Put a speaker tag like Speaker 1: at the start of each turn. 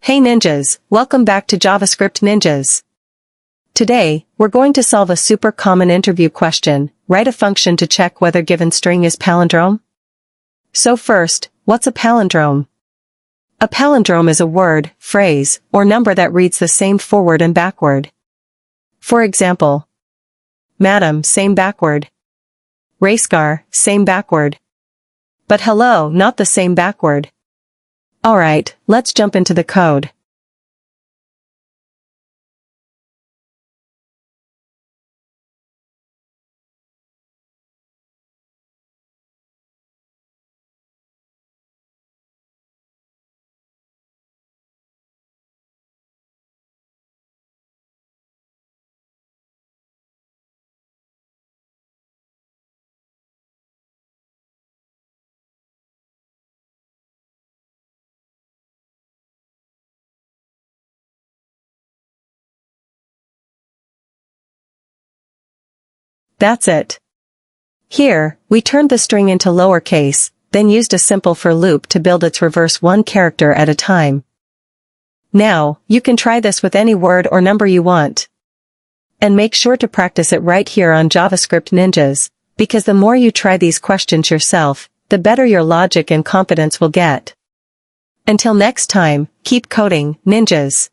Speaker 1: Hey ninjas, welcome back to JavaScript Ninjas. Today, we're going to solve a super common interview question: write a function to check whether given string is palindrome. So first, what's a palindrome? A palindrome is a word, phrase, or number that reads the same forward and backward. For example, madam, same backward. Race car, same backward. But hello, not the same backward. Alright, let's jump into the code. That's it. Here, we turned the string into lowercase, then used a simple for loop to build its reverse one character at a time. Now, you can try this with any word or number you want. And make sure to practice it right here on JavaScript Ninjas, because the more you try these questions yourself, the better your logic and confidence will get. Until next time, keep coding, ninjas.